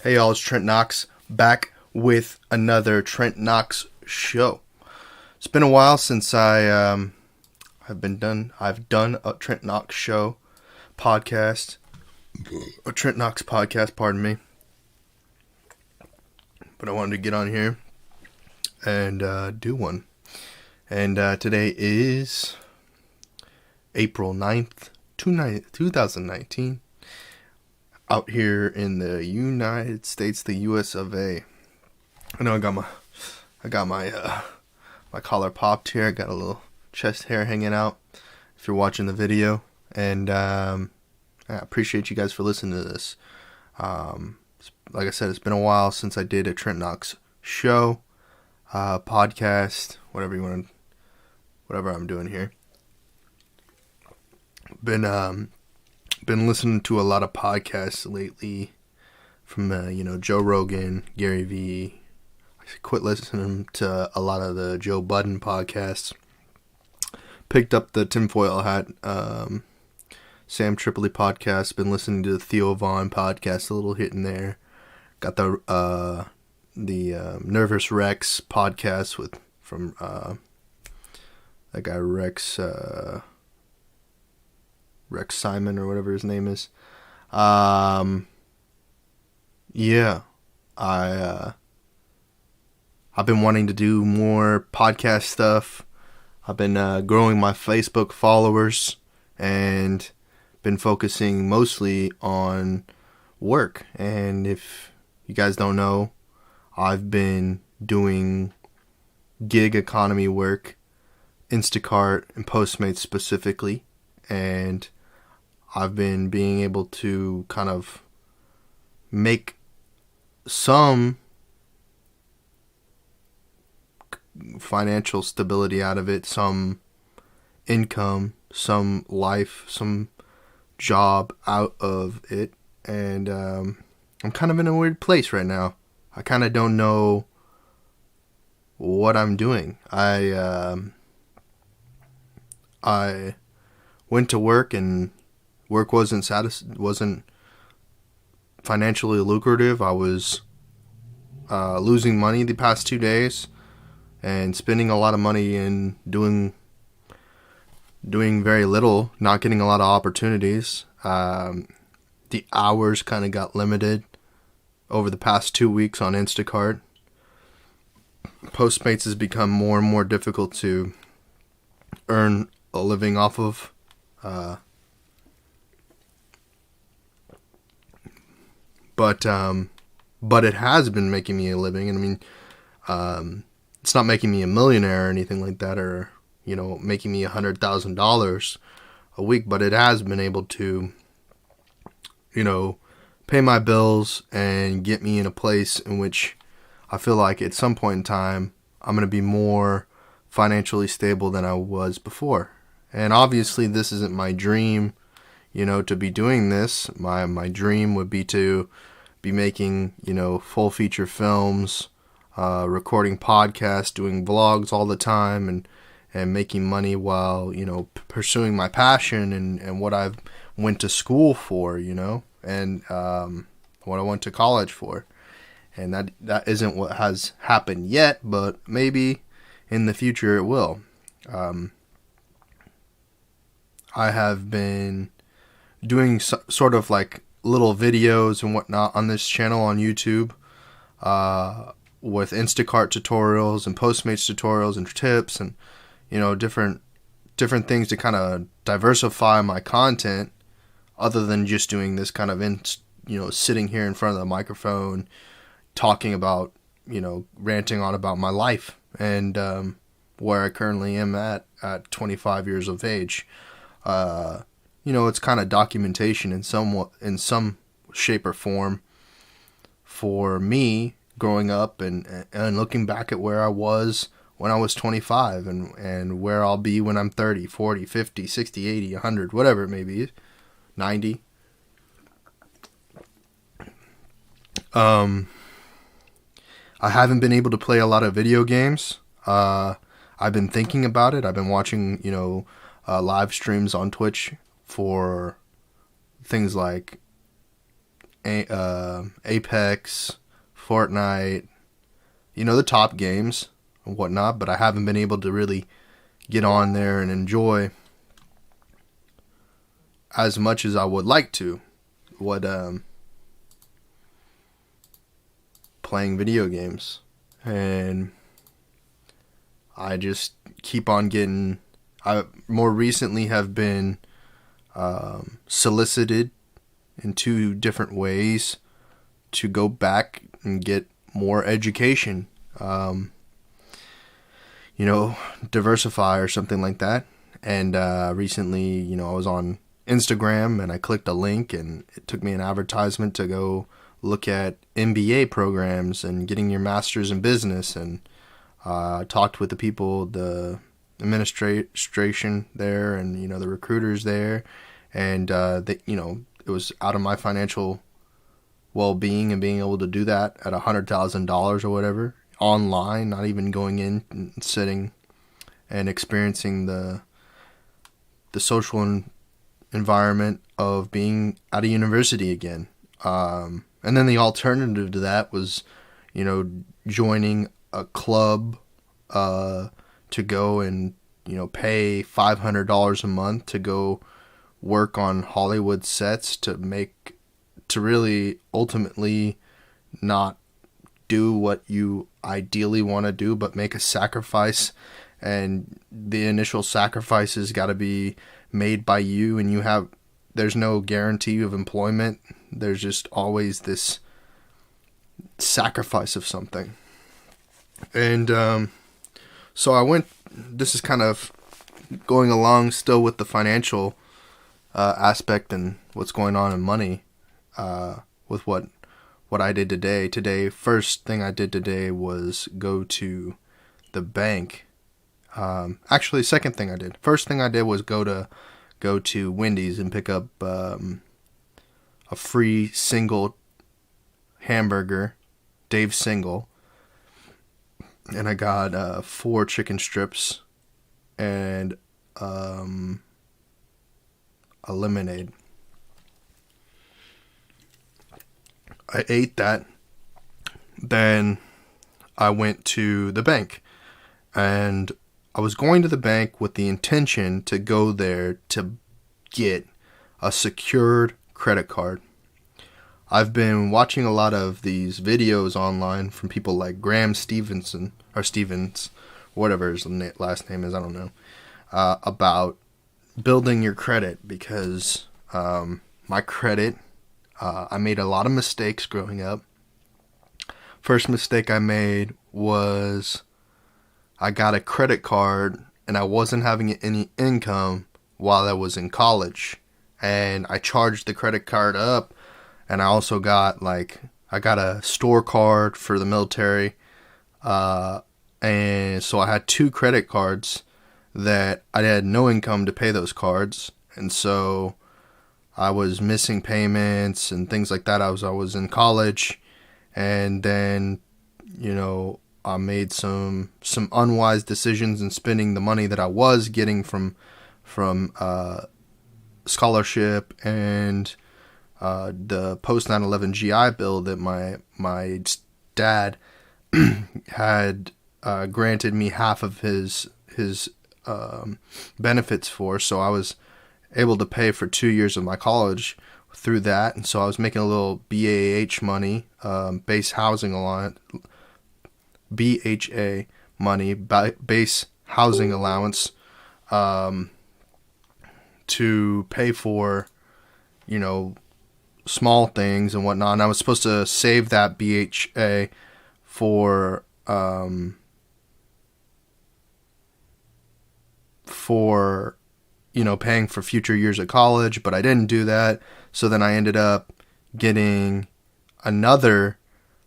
Hey y'all, it's Trent Knox back with another Trent Knox show. It's been a while since I've done a Trent Knox show podcast, a Trent Knox podcast, pardon me. But I wanted to get on here and do one. And today is April 9th, 2019. Out here in the United States, the US of A. I know I got my collar popped here. I got a little chest hair hanging out if you're watching the video. And I appreciate you guys for listening to this. Like I said, it's been a while since I did a Trent Knox show, podcast, whatever I'm doing here. Been listening to a lot of podcasts lately from Joe Rogan, Gary Vee. I quit listening to a lot of the Joe Budden podcasts. Picked up the Tinfoil Hat Sam Tripoli podcast. Been listening to the Theo Vaughn podcast, a little hit in there. Got the Nervous Rex podcast from that guy Rex Simon or whatever his name is. I've been wanting to do more podcast stuff. I've been growing my Facebook followers and been focusing mostly on work. And if you guys don't know, I've been doing gig economy work, Instacart and Postmates specifically, and I've been being able to kind of make some financial stability out of it, some income, some life, some job out of it. And I'm kind of in a weird place right now. I kind of don't know what I'm doing. I went to work and work wasn't financially lucrative. I was losing money the past 2 days and spending a lot of money in doing very little, not getting a lot of opportunities. The hours kind of got limited over the past 2 weeks on Instacart. Postmates has become more and more difficult to earn a living off of. But it has been making me a living. And I mean, it's not making me a millionaire or anything like that, or, making me $100,000 a week, but it has been able to, pay my bills and get me in a place in which I feel like at some point in time, I'm going to be more financially stable than I was before. And obviously this isn't my dream, to be doing this. My dream would be to be making, full feature films, recording podcasts, doing vlogs all the time, and making money while, pursuing my passion and what I've went to school for, and what I went to college for. And that isn't what has happened yet, but maybe in the future it will. I have been doing sort of like little videos and whatnot on this channel on YouTube, with Instacart tutorials and Postmates tutorials and tips and, different things to kind of diversify my content, other than just doing this kind of sitting here in front of the microphone, talking about, ranting on about my life and where I currently am at 25 years of age. It's kind of documentation in some shape or form for me growing up and looking back at where I was when I was 25 and where I'll be when I'm 30, 40, 50, 60, 80, 100, whatever it may be, 90. I haven't been able to play a lot of video games. I've been thinking about it. I've been watching, live streams on Twitch for things like Apex, Fortnite, the top games and whatnot, but I haven't been able to really get on there and enjoy as much as I would like to playing video games. And I just keep on getting, I more recently have been solicited in 2 different ways to go back and get more education, diversify or something like that. And recently, I was on Instagram and I clicked a link and it took me an advertisement to go look at MBA programs and getting your master's in business, and talked with the people, the administration there, and the recruiters there, and it was out of my financial well-being and being able to do that at $100,000 or whatever online, not even going in and sitting and experiencing the social environment of being at a university again. And then the alternative to that was, joining a club to go and, pay $500 a month to go work on Hollywood sets to really ultimately not do what you ideally want to do, but make a sacrifice. And the initial sacrifice has got to be made by you, and there's no guarantee of employment. There's just always this sacrifice of something. And so this is kind of going along still with the financial aspect and what's going on in money, with what I did today. First thing I did today was go to the bank. Actually, second thing I did. First thing I did was go to Wendy's and pick up a free single hamburger, Dave's single, and I got 4 chicken strips and a lemonade. I ate that. Then I went to the bank, and I was going to the bank with the intention to go there to get a secured credit card. I've been watching a lot of these videos online from people like Graham Stevenson, or Stevens, whatever his last name is, I don't know, about building your credit, because my credit, I made a lot of mistakes growing up. First mistake I made was I got a credit card and I wasn't having any income while I was in college, and I charged the credit card up, and I also got I got a store card for the military, and so I had 2 credit cards that I had no income to pay those cards, and so I was missing payments and things like that. I was in college, and then I made some unwise decisions in spending the money that I was getting from scholarship and the post 9/11 GI Bill that my dad had granted me half of his benefits for. So I was able to pay for 2 years of my college through that, and so I was making a little BAH money, base housing allowance, BHA money, base housing allowance, to pay for, small things and whatnot. And I was supposed to save that BHA for paying for future years of college, but I didn't do that. So then I ended up getting another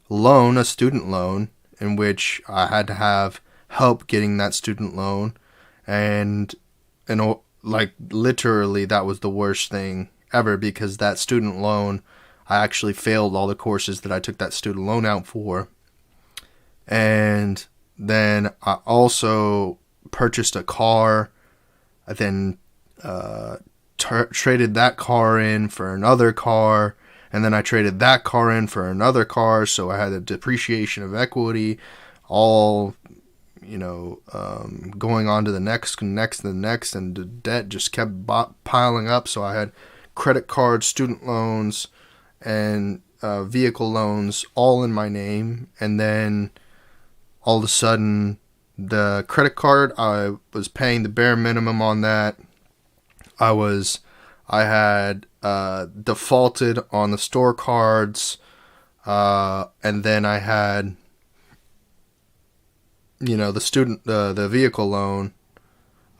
loan, a student loan, in which I had to have help getting that student loan. And literally that was the worst thing ever, because that student loan, I actually failed all the courses that I took that student loan out for. And then I also purchased a car. I then traded that car in for another car, and then I traded that car in for another car, so I had a depreciation of equity, all going on to the next, and the debt just kept piling up. So I had credit cards, student loans, and vehicle loans all in my name. And then all of a sudden, the credit card, I was paying the bare minimum on that. I had defaulted on the store cards, and then I had the vehicle loan.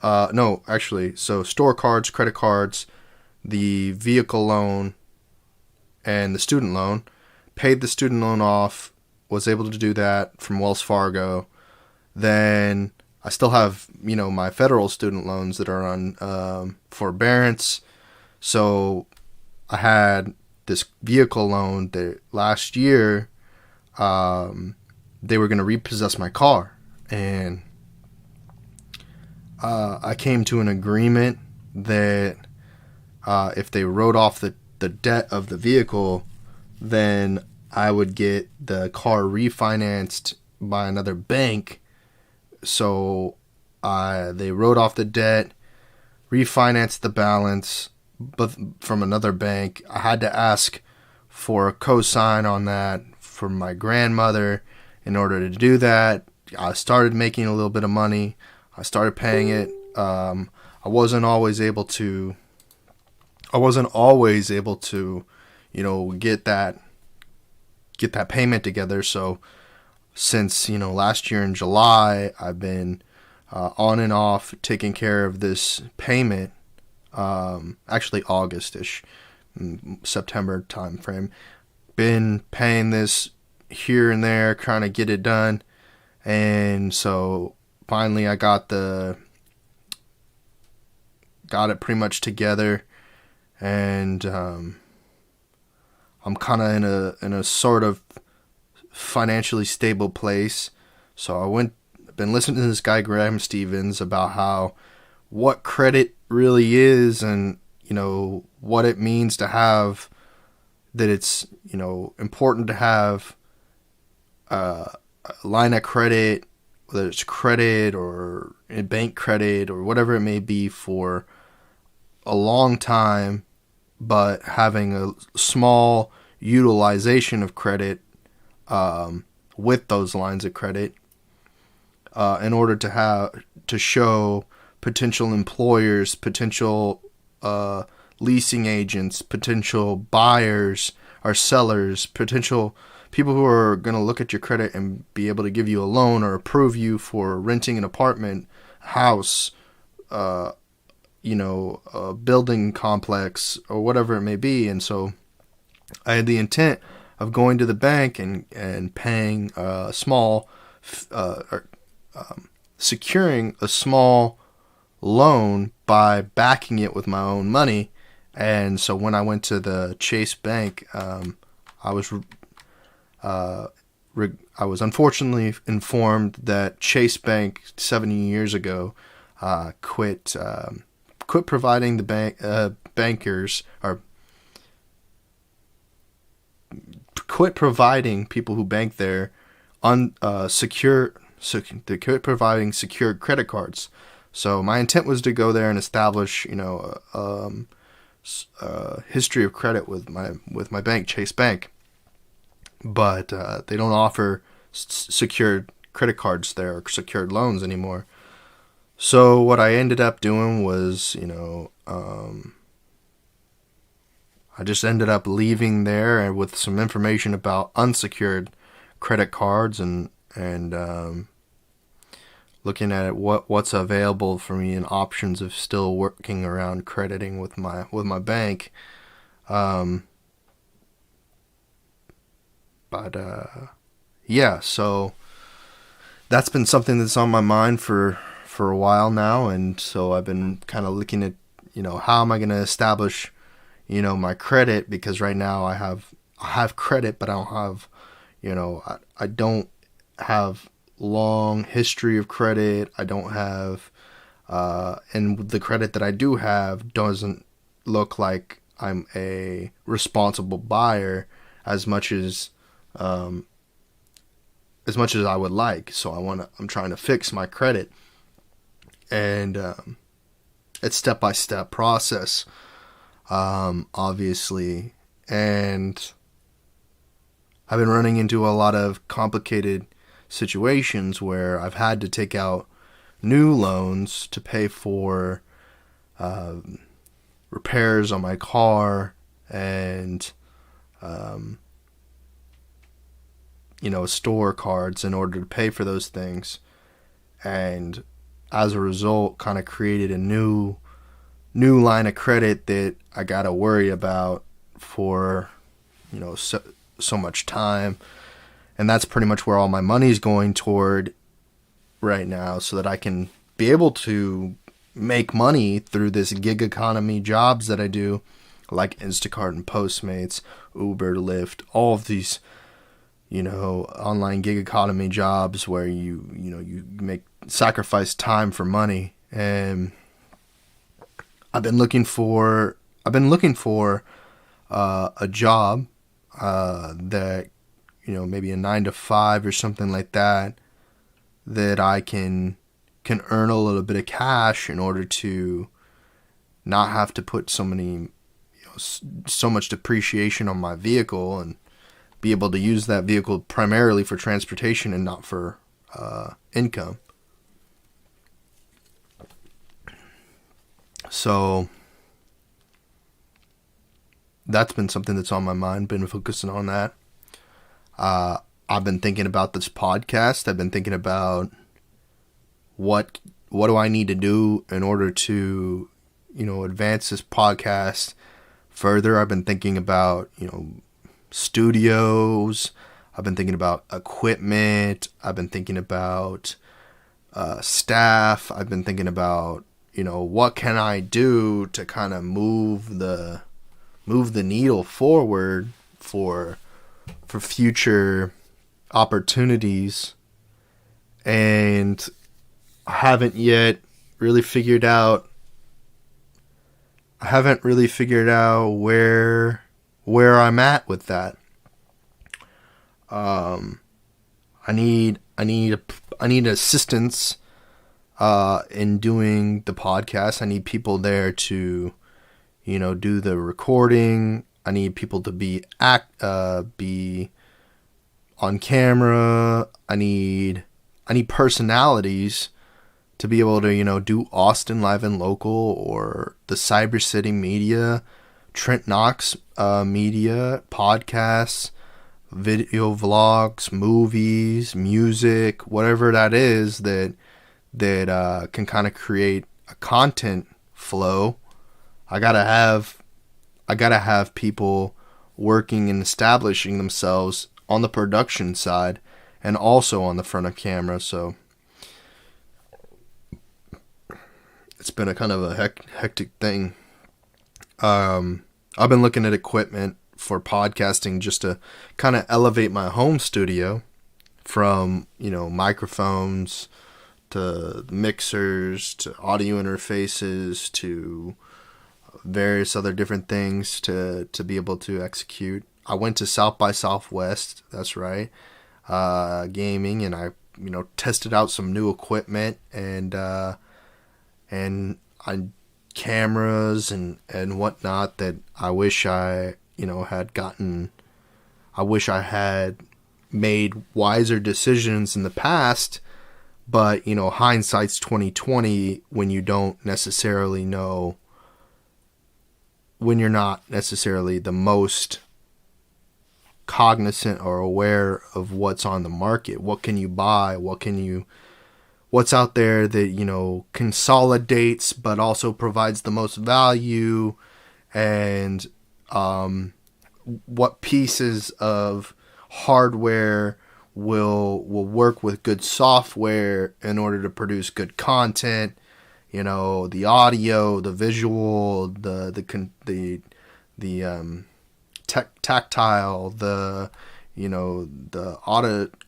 No, actually, so store cards, credit cards, the vehicle loan, and the student loan. Paid the student loan off, was able to do that from Wells Fargo. Then I still have, my federal student loans that are on forbearance. So I had this vehicle loan that last year they were going to repossess my car. And I came to an agreement that if they wrote off the debt of the vehicle, then I would get the car refinanced by another bank. So they wrote off the debt, refinanced the balance, but from another bank. I had to ask for a cosign on that from my grandmother in order to do that. I started making a little bit of money. I started paying it. I wasn't always able to, get that payment together. So since, last year in July, I've been on and off taking care of this payment. Actually August-ish, September time frame. Been paying this here and there, trying to get it done. And so finally I got it pretty much together, and I'm kind of in a sort of financially stable place. So I've been listening to this guy Graham Stevens about what credit really is, and what it means to have, that it's important to have a line of credit, whether it's credit or bank credit or whatever it may be, for a long time, but having a small utilization of credit with those lines of credit in order to show potential employers, potential leasing agents, potential buyers or sellers, potential people who are going to look at your credit and be able to give you a loan or approve you for renting an apartment, house, a building complex, or whatever it may be. And so I had the intent of going to the bank and paying a small, securing a small loan by backing it with my own money. And so when I went to the Chase Bank, I was unfortunately informed that Chase Bank 70 years ago quit providing the bankers, or quit providing people who bank there they quit providing secured credit cards. So my intent was to go there and establish history of credit with my bank, Chase Bank. But they don't offer secured credit cards there, or secured loans anymore. So what I ended up doing was, I just ended up leaving there with some information about unsecured credit cards and looking at what's available for me and options of still working around crediting with my bank. Yeah, so that's been something that's on my mind for a while now, and so I've been kind of looking at, how am I going to establish, my credit, because right now I have credit, but I don't have, I don't have long history of credit. I don't have, and the credit that I do have doesn't look like I'm a responsible buyer as much as I would like. So I'm trying to fix my credit, and it's step-by-step process, obviously. And I've been running into a lot of complicated situations where I've had to take out new loans to pay for repairs on my car and store cards in order to pay for those things. And as a result, kind of created a new line of credit that I gotta worry about for so much time. And that's pretty much where all my money's going toward right now, so that I can be able to make money through this gig economy jobs that I do, like Instacart and Postmates, Uber, Lyft, all of these online gig economy jobs where you sacrifice time for money. And I've been looking for a job that maybe a 9 to 5 or something like that I can earn a little bit of cash in order to not have to put so much depreciation on my vehicle, and be able to use that vehicle primarily for transportation and not for income. So that's been something that's on my mind, been focusing on that. I've been thinking about this podcast. I've been thinking about what do I need to do in order to, advance this podcast further. I've been thinking about, studios. I've been thinking about equipment. I've been thinking about staff. I've been thinking about, what can I do to kind of move the needle forward for future opportunities. And I haven't really figured out where I'm at with that. I need assistance in doing the podcast. I need people there to do the recording. I need people to be on camera. I need personalities to be able to do Austin Live and Local, or the Cyber City Media, Trent Knox Media, podcasts, video vlogs, movies, music, whatever that is that can kind of create a content flow. I gotta have people working and establishing themselves on the production side and also on the front of camera. So it's been a kind of a hectic thing. I've been looking at equipment for podcasting just to kind of elevate my home studio, from microphones to mixers to audio interfaces to various other different things to be able to execute. I went to South by Southwest, that's right, gaming, and I tested out some new equipment and cameras and whatnot that I wish I had made wiser decisions in the past. But hindsight's 2020 when you don't necessarily know, when you're not necessarily the most cognizant or aware of what's on the market. What can you buy? What's out there that consolidates but also provides the most value, and what pieces of hardware will work with good software in order to produce good content. The audio, the visual, the tactile, the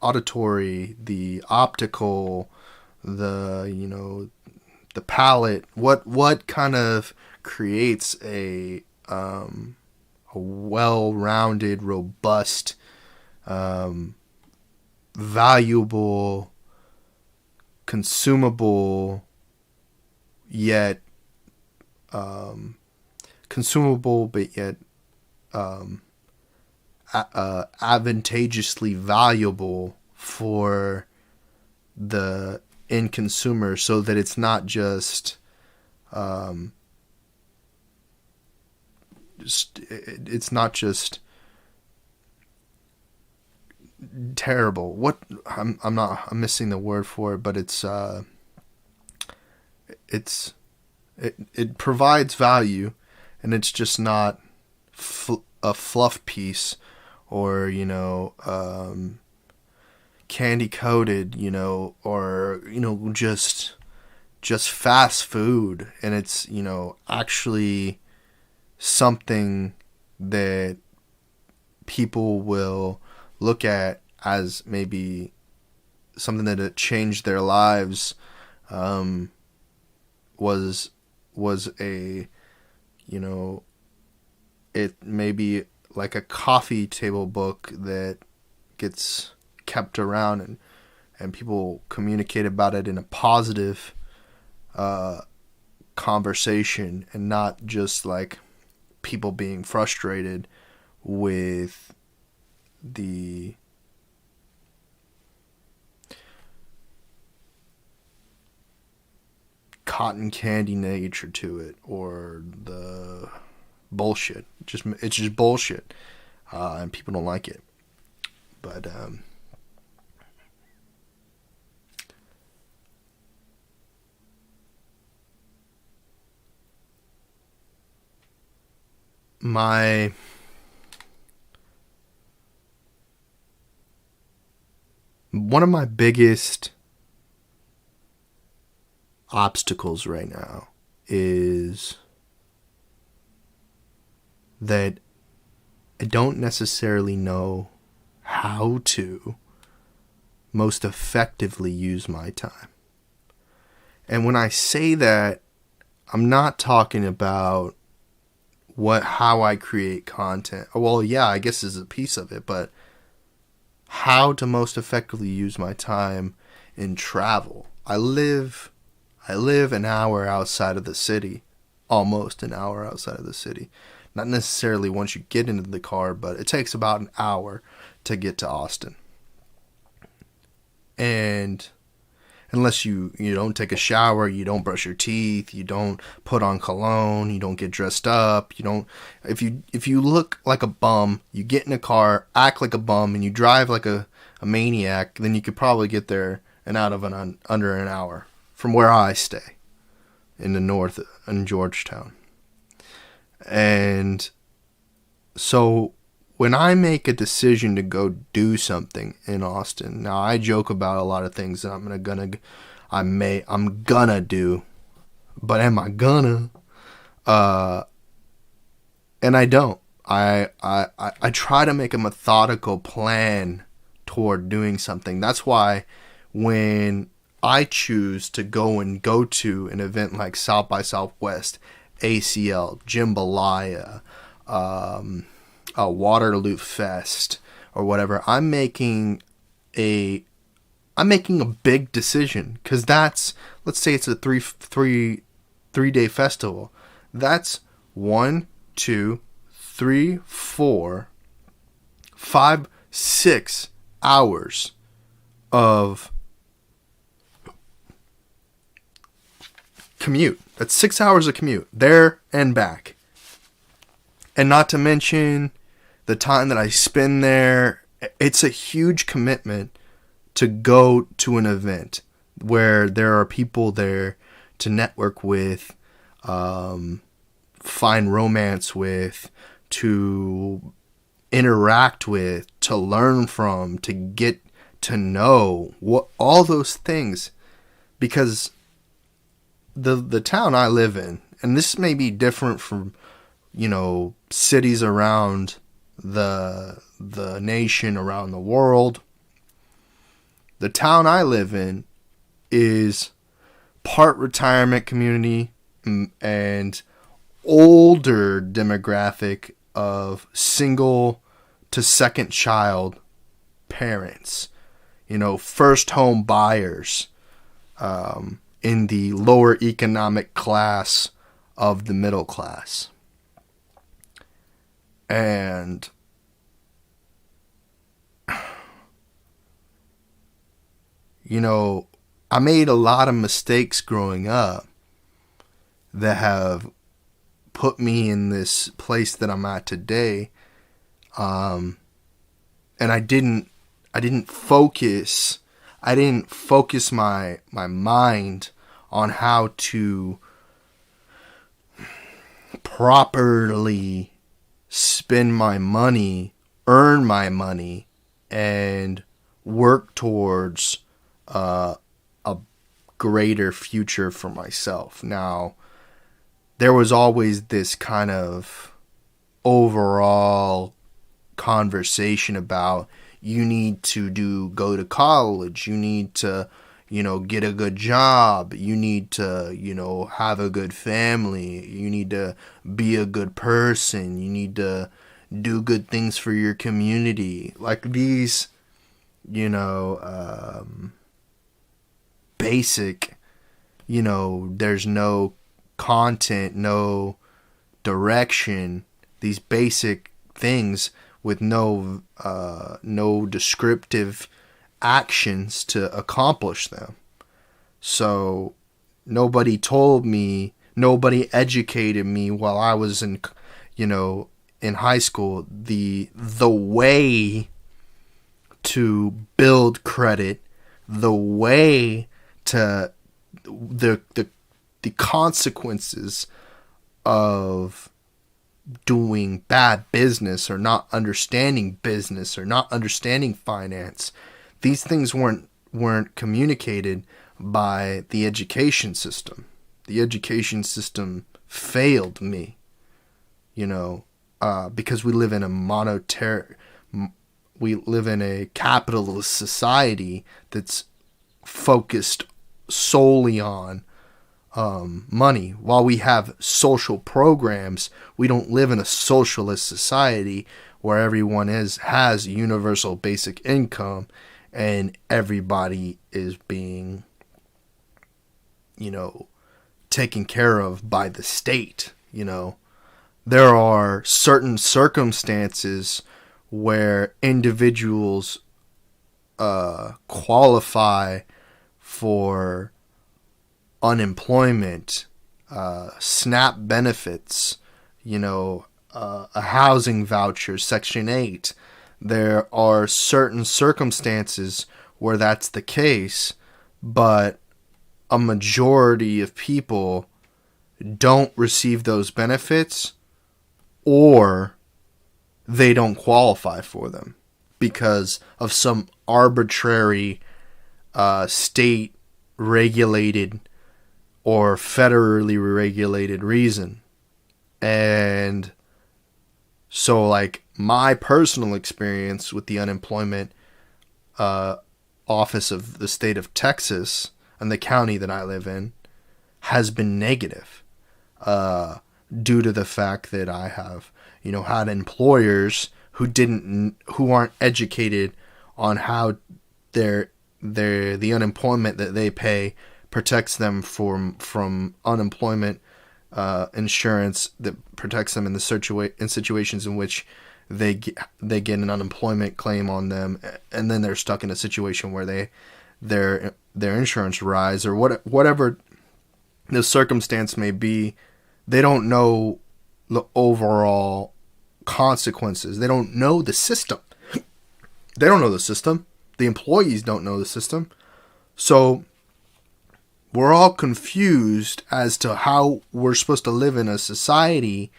auditory, the optical, the palette. What kind of creates a a well-rounded, robust, valuable, consumable, yet consumable, but yet advantageously valuable for the end consumer, so that it's not just it's not just terrible. I'm missing the word for it, but it provides value, and it's just not a fluff piece, or candy coated, or just fast food, and it's actually something that people will look at as maybe something that had changed their lives. Was a, it may be like a coffee table book that gets kept around, and people communicate about it in a positive conversation, and not just like people being frustrated with the cotton candy nature to it, or the bullshit. It's just bullshit, and people don't like it. But one of my biggest obstacles right now is that I don't necessarily know how to most effectively use my time. And when I say that, I'm not talking about how I create content. Well, yeah, I guess is a piece of it, but how to most effectively use my time in travel. I live an hour outside of the city, almost an hour outside of the city. Not necessarily once you get into the car, but it takes about an hour to get to Austin. And unless you don't take a shower, you don't brush your teeth, you don't put on cologne, you don't get dressed up, if you look like a bum, you get in a car, act like a bum, and you drive like a maniac, then you could probably get there and out of under an hour from where I stay in the north in Georgetown. And so when I make a decision to go do something in Austin, now I joke about a lot of things that I'm gonna do, but am I gonna? And I don't. I try to make a methodical plan toward doing something. That's why when I choose to go to an event like South by Southwest, ACL, Jambalaya, a Waterloo Fest, or whatever, I'm making a big decision, because let's say it's a three-day festival. That's 1, 2, 3, 4, 5, 6 hours of commute. That's 6 hours of commute there and back. And not to mention the time that I spend there. It's a huge commitment to go to an event where there are people there to network with, find romance with, to interact with, to learn from, to get to know, all those things. Because the town I live in, and this may be different from cities around the nation, around the world. The town I live in is part retirement community and older demographic of single to second child parents, first home buyers, in the lower economic class of the middle class. And I made a lot of mistakes growing up that have put me in this place that I'm at today. And I didn't focus my mind on how to properly spend my money, earn my money, and work towards a greater future for myself. Now, there was always this kind of overall conversation about you need to go to college, you need to, get a good job, you need to, have a good family, you need to be a good person, you need to do good things for your community. Like these, basic, there's no content, no direction, these basic things with no descriptive actions to accomplish them. So nobody educated me while I was in high school the way to build credit, the way to the consequences of doing bad business or not understanding business or not understanding finance. These things weren't communicated by the education system. The education system failed me, because we live in a capitalist society that's focused solely on money. While we have social programs, we don't live in a socialist society where everyone has universal basic income and everybody is being, taken care of by the state. There are certain circumstances where individuals qualify for unemployment, SNAP benefits, a housing voucher, Section 8. There are certain circumstances where that's the case, but a majority of people don't receive those benefits, or they don't qualify for them because of some arbitrary state regulated or federally regulated reason. And so, like, my personal experience with the unemployment office of the state of Texas and the county that I live in has been negative, due to the fact that I have, had employers who aren't educated on how the unemployment that they pay protects them from unemployment insurance that protects them in situations in which they get an unemployment claim on them, and then they're stuck in a situation where their insurance rise or whatever the circumstance may be. They don't know the overall consequences. They don't know the system. They don't know the system. The employees don't know the system. So we're all confused as to how we're supposed to live in a society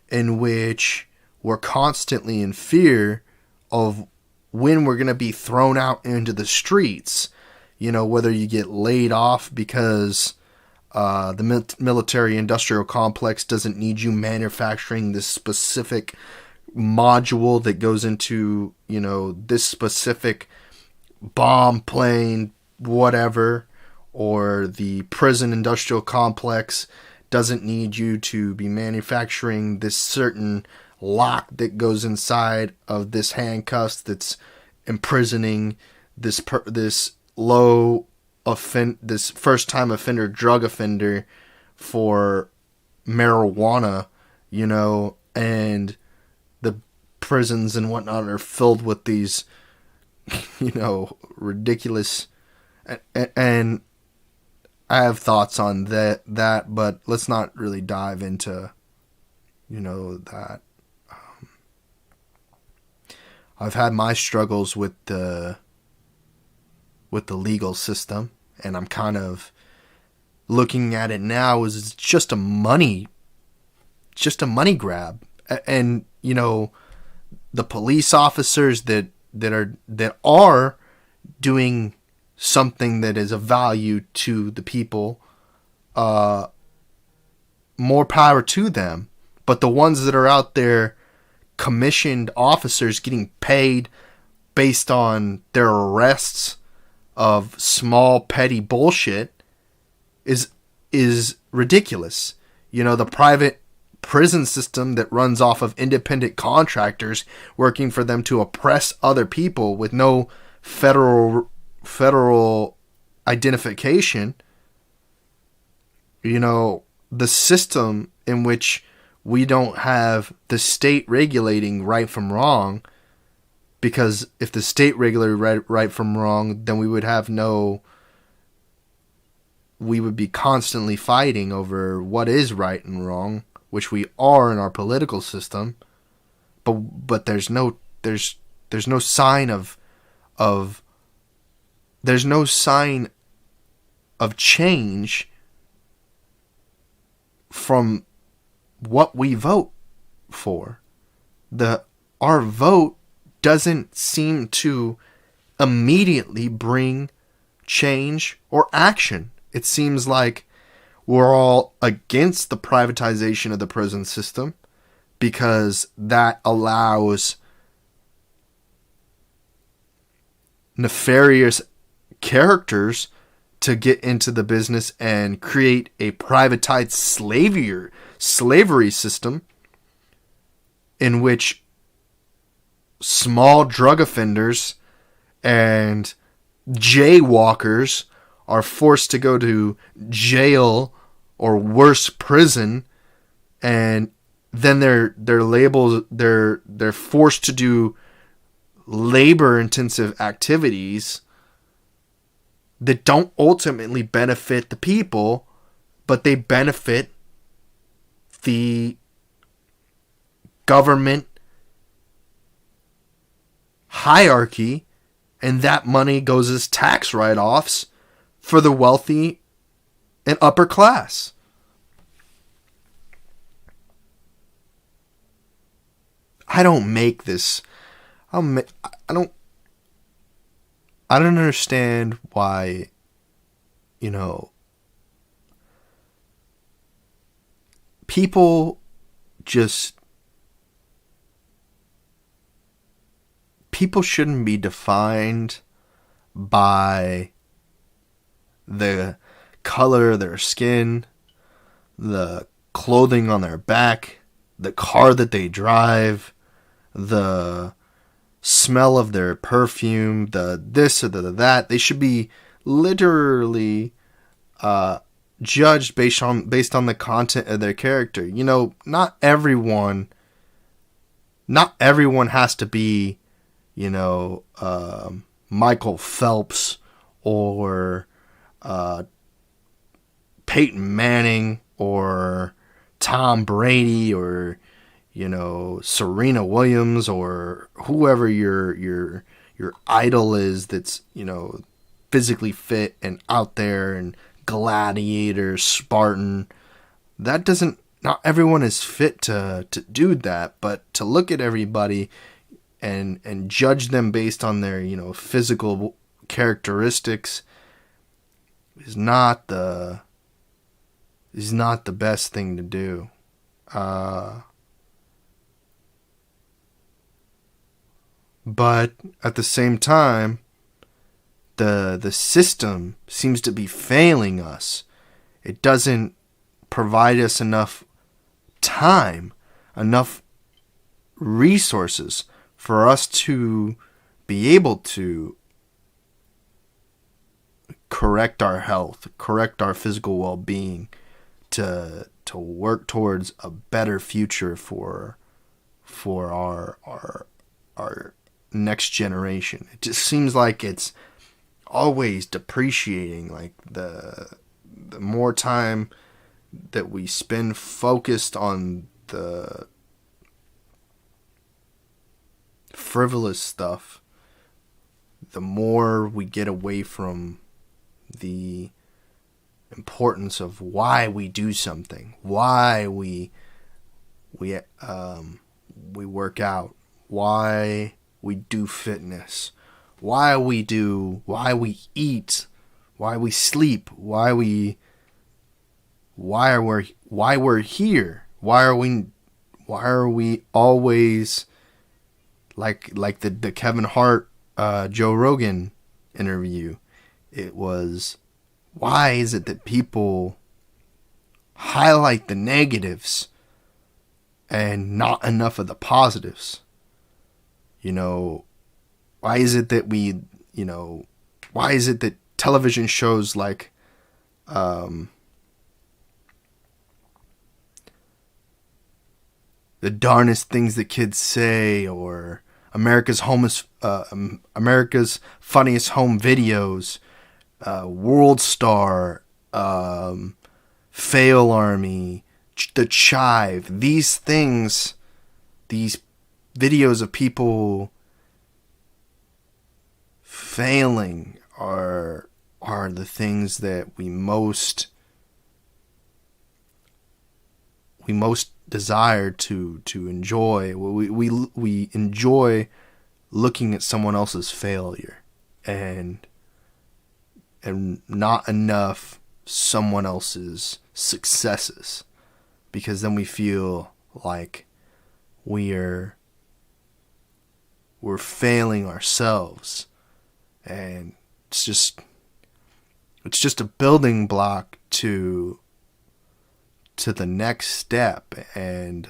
in which we're constantly in fear of when we're going to be thrown out into the streets. Whether you get laid off because the military-industrial complex doesn't need you manufacturing this specific module that goes into, this specific bomb, plane, whatever, or the prison industrial complex doesn't need you to be manufacturing this certain lock that goes inside of this handcuffs that's imprisoning this this first time offender drug offender for marijuana, and the prisons and whatnot are filled with these, ridiculous, and I have thoughts on that, but let's not really dive into, that. I've had my struggles with the legal system, and I'm kind of looking at it now as it's just a money grab. And, the police officers that are doing something that is of value to the people, more power to them. But the ones that are out there, commissioned officers getting paid based on their arrests of small petty bullshit, is ridiculous. The private prison system that runs off of independent contractors working for them to oppress other people with no federal identification. The system in which we don't have the state regulating right from wrong, because if the state regulated right from wrong, then we would be constantly fighting over what is right and wrong, which we are in our political system. But there's no sign of change from what we vote for. Our vote doesn't seem to immediately bring change or action. It seems like we're all against the privatization of the prison system because that allows nefarious characters to get into the business and create a privatized slavery system in which small drug offenders and jaywalkers are forced to go to jail or worse, prison, and then they're forced to do labor intensive activities that don't ultimately benefit the people, but they benefit the government hierarchy, and that money goes as tax write-offs for the wealthy and upper class. I don't make this. I don't understand why, people shouldn't be defined by the color of their skin, the clothing on their back, the car that they drive, the smell of their perfume, the this or the that. They should be literally judged based on the content of their character. Not everyone has to be, Michael Phelps or Peyton Manning or Tom Brady or Serena Williams or whoever your idol is that's physically fit and out there, and gladiator, Spartan. Not everyone is fit to do that, but to look at everybody and judge them based on their physical characteristics is not the best thing to do. But at the same time, the system seems to be failing us. It doesn't provide us enough time, enough resources for us to be able to correct our health, correct our physical well-being, to work towards a better future for our next generation. It just seems like it's always depreciating. Like the more time that we spend focused on the frivolous stuff, the more we get away from the importance of why we do something, why we work out, why we do fitness, why we eat, why we sleep, why we're here, why are we always like the Kevin Hart Joe Rogan interview. It was, why is it that people highlight the negatives and not enough of the positives? Why is it that why is it that television shows like the darnest things that kids say, or America's Funniest Home Videos, World Star, Fail Army, The Chive, these things, these videos of people failing are the things that we most desire to enjoy. We enjoy looking at someone else's failure and not enough someone else's successes, because then we feel like we're failing ourselves, and it's just a building block to the next step. And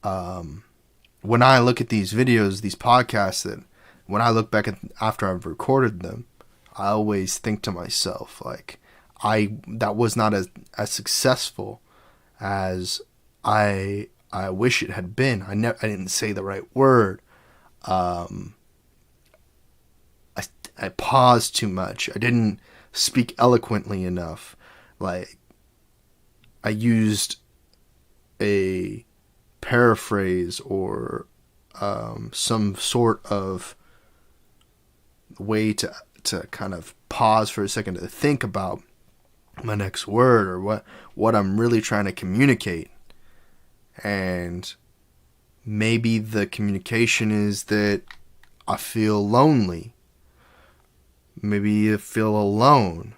when I look at these videos, these podcasts, that when I look back at after I've recorded them, I always think to myself, like, that was not as successful as I wish it had been. I didn't say the right word. I paused too much. I didn't speak eloquently enough. Like, I used a paraphrase or some sort of way to kind of pause for a second to think about my next word, or what I'm really trying to communicate. And maybe the communication is that I feel lonely. Maybe I feel alone.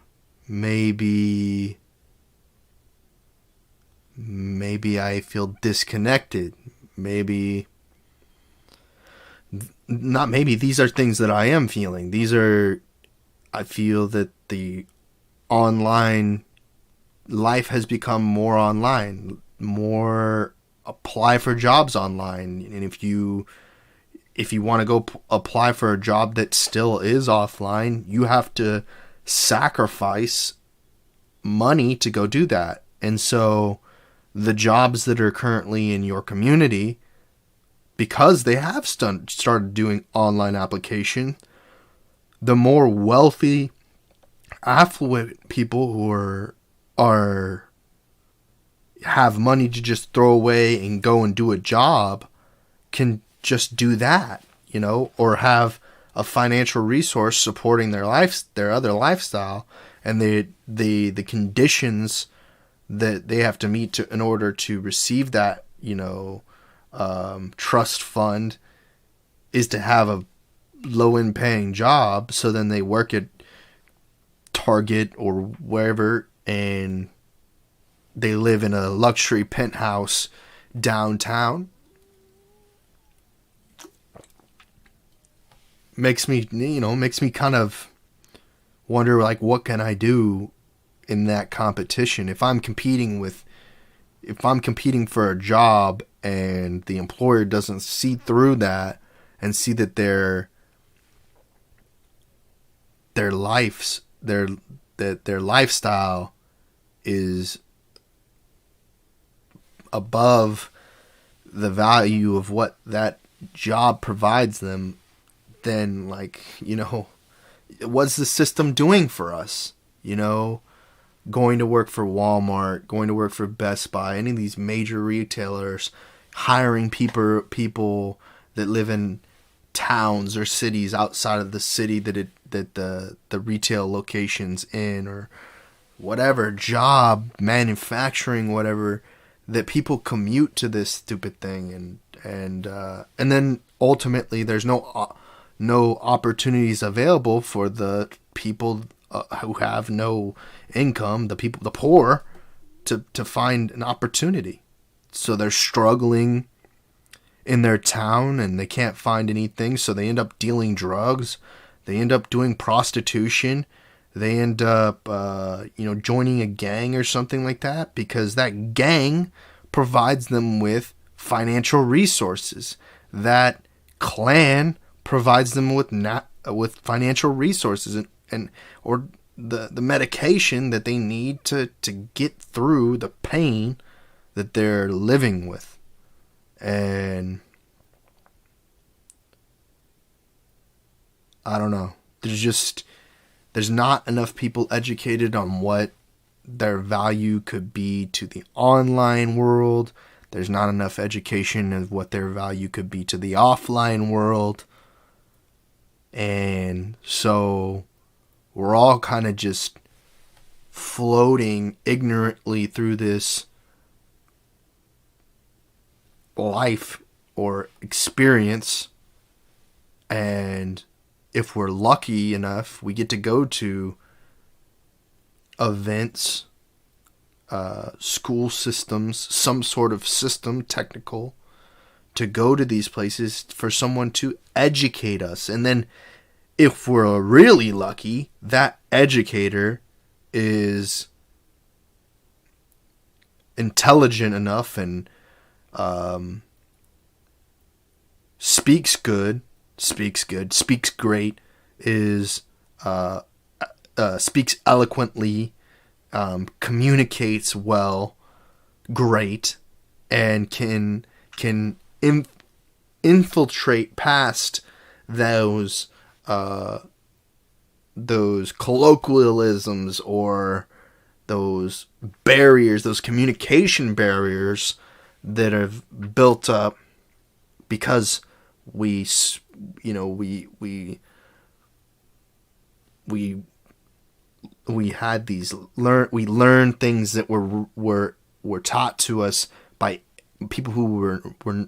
Maybe I feel disconnected. These are things that I am feeling. I feel that the online life has become more online, more apply for jobs online. And if you want to go apply for a job that still is offline, you have to sacrifice money to go do that. And so the jobs that are currently in your community, because they have started doing online application, the more wealthy, affluent people who have money to just throw away and go and do a job can just do that, or have a financial resource supporting their other lifestyle, and the conditions that they have to meet in order to receive that, trust fund is to have a low-end paying job. So then they work at Target or wherever, and they live in a luxury penthouse downtown. Makes me kind of wonder, like, what can I do in that competition. If I'm competing for a job and the employer doesn't see through that and see that their lifestyle is above the value of what that job provides them, then, like, what's the system doing for us? Going to work for Walmart, going to work for Best Buy, any of these major retailers, hiring people that live in towns or cities outside of the city that the retail location's in, or whatever job, manufacturing, whatever, that people commute to this stupid thing, and then ultimately there's no opportunities available for the people who have no income, the poor, to find an opportunity. So they're struggling in their town and they can't find anything, so they end up dealing drugs, they end up doing prostitution, they end up joining a gang or something like that, because that gang provides them with financial resources. That clan provides them with financial resources or the medication that they need to get through the pain that they're living with. And I don't know. There's not enough people educated on what their value could be to the online world. There's not enough education of what their value could be to the offline world. And so we're all kind of just floating ignorantly through this life or experience. And if we're lucky enough, we get to go to events, school systems, some sort of system, technical, to go to these places for someone to educate us. And then if we're really lucky, that educator is intelligent enough and speaks great, speaks eloquently, communicates well, great, and can infiltrate past those colloquialisms or those barriers, those communication barriers that have built up because we had these we learned things that were taught to us by people who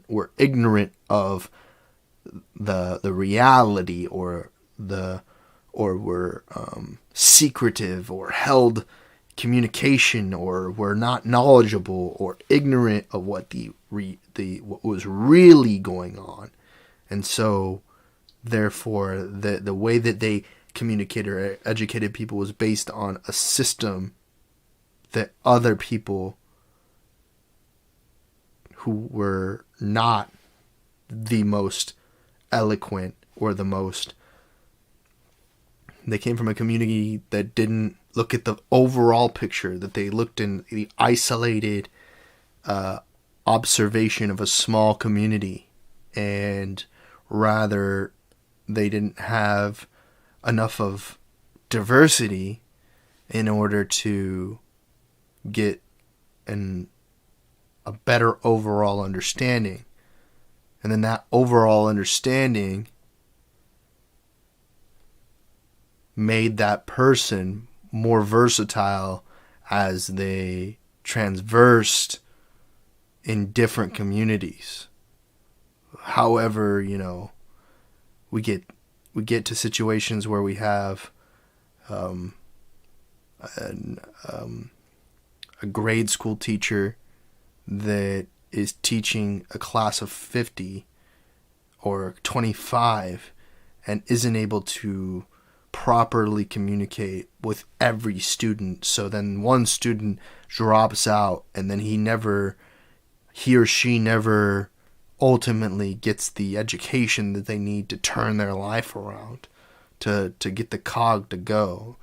were ignorant of the reality, or were secretive, or held communication, or were not knowledgeable or ignorant of what what was really going on. And so therefore the way that they communicated or educated people was based on a system that other people who were not the most eloquent or they came from a community that didn't look at the overall picture, that they looked in the isolated observation of a small community, and rather they didn't have enough of diversity in order to get a better overall understanding. And then that overall understanding made that person more versatile as they transversed in different communities. However, we get to situations where we have a grade school teacher that is teaching a class of 50 or 25 and isn't able to properly communicate with every student. So then one student drops out, and then he or she never ultimately gets the education that they need to turn their life around, to get the cog to go,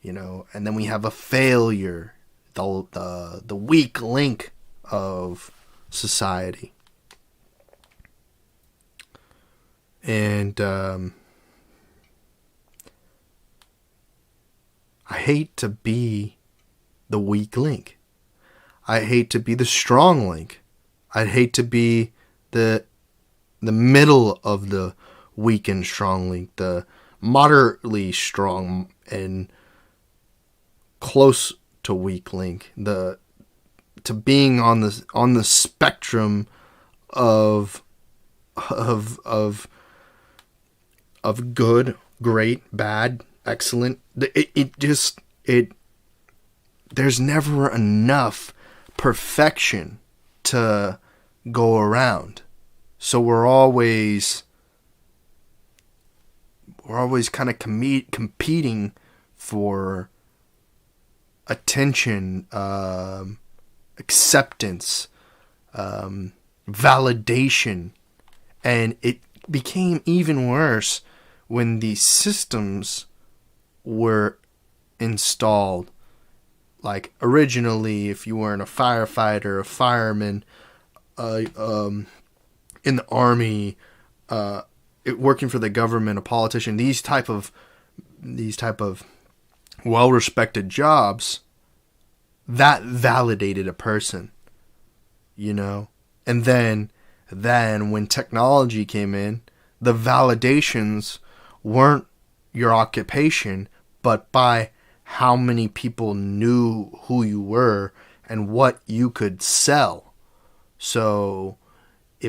and then we have a failure, the weak link of society. And I hate to be the weak link. I hate to be the strong link. I'd hate to be the middle of the weak and strong link, the moderately strong and close to weak link, to being on the spectrum of good, great, bad, excellent. There's never enough perfection to go around. So we're always kind of competing for attention, acceptance, validation. And it became even worse when these systems were installed. Like originally, if you weren't a firefighter, a fireman, in the army, working for the government, a politician, these type of well-respected jobs, that validated a person, And then when technology came in, the validations weren't your occupation, but by how many people knew who you were and what you could sell. So the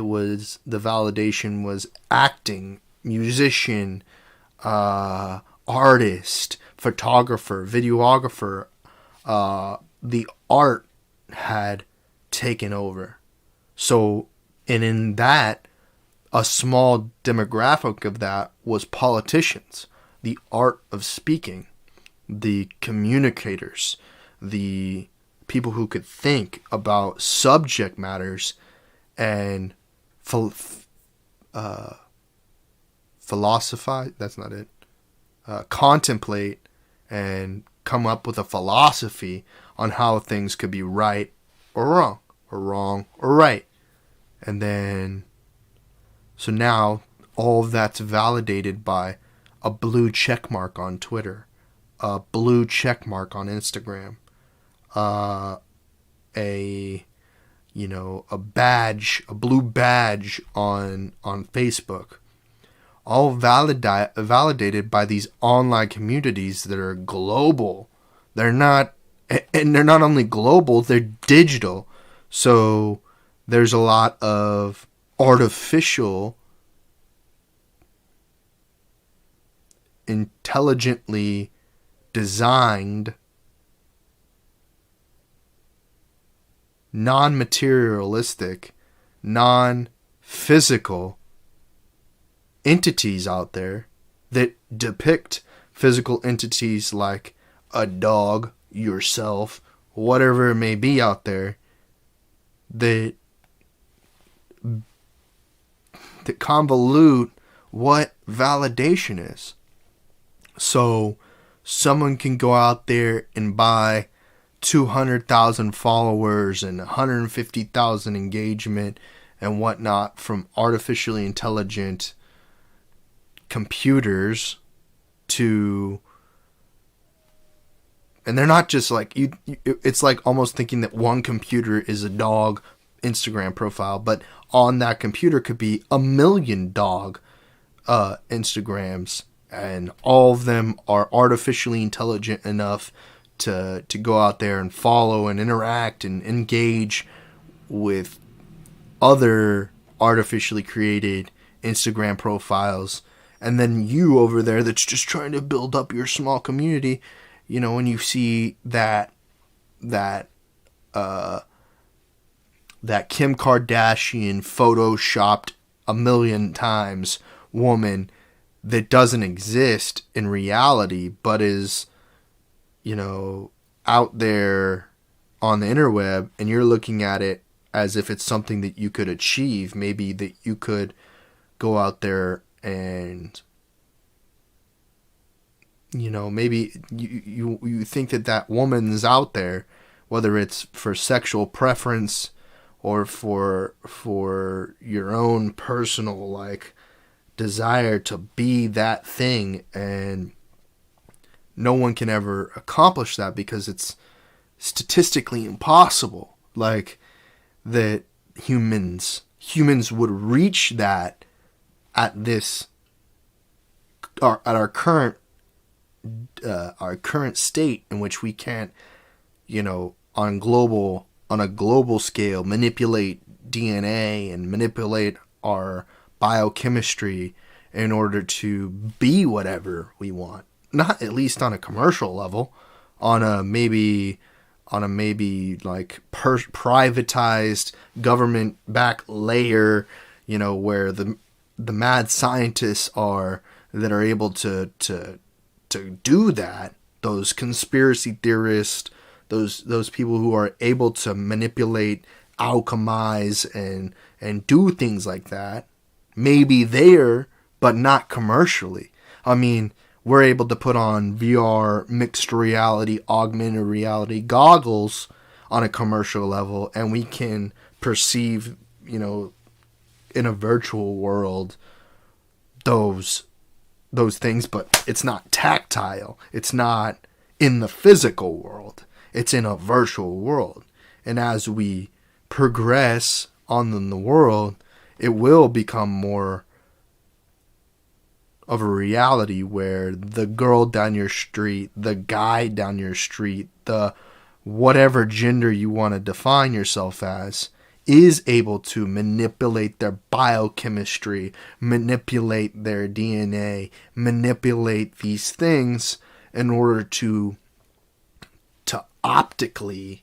validation was acting, musician, artist, photographer, videographer. The art had taken over. So, and in that, a small demographic of that was politicians, the art of speaking, the communicators, the people who could think about subject matters and philosophize, that's not it, contemplate and come up with a philosophy on how things could be right or wrong, or wrong or right. And then, so now all of that's validated by a blue check mark on Twitter, a blue check mark on Instagram, a badge, a blue badge on Facebook. All validated by these online communities that are global. They're not only global, they're digital. So there's a lot of artificial, intelligently designed, non-materialistic, non-physical entities out there that depict physical entities like a dog, yourself, whatever it may be out there, that convolute what validation is. So someone can go out there and buy 200,000 followers and 150,000 engagement and whatnot from artificially intelligent computers and they're not just like it's like almost thinking that one computer is a dog Instagram profile, but on that computer could be 1 million dog Instagrams, and all of them are artificially intelligent enough to go out there and follow and interact and engage with other artificially created Instagram profiles. And then you over there that's just trying to build up your small community, when you see that Kim Kardashian photoshopped 1 million times woman that doesn't exist in reality, but is, out there on the interweb, and you're looking at it as if it's something that you could achieve. Maybe that you could go out there and, maybe you think that woman's out there, whether it's for sexual preference or for your own personal, like, desire to be that thing, and no one can ever accomplish that because it's statistically impossible. Like, that humans would reach that at our current state, in which we can't, on a global scale, manipulate DNA and manipulate our biochemistry in order to be whatever we want. Not at least on a commercial level, on a maybe like privatized government-backed layer, where the mad scientists are that are able to do that. Those conspiracy theorists, those people who are able to manipulate, alchemize, and do things like that, maybe there, but not commercially. I mean, we're able to put on VR, mixed reality, augmented reality goggles on a commercial level, and we can perceive, in a virtual world, those things, but it's not tactile. It's not in the physical world. It's in a virtual world. And as we progress on in the world, it will become more of a reality where the girl down your street, the guy down your street, the whatever gender you want to define yourself as, is able to manipulate their biochemistry, manipulate their DNA, manipulate these things in order to optically,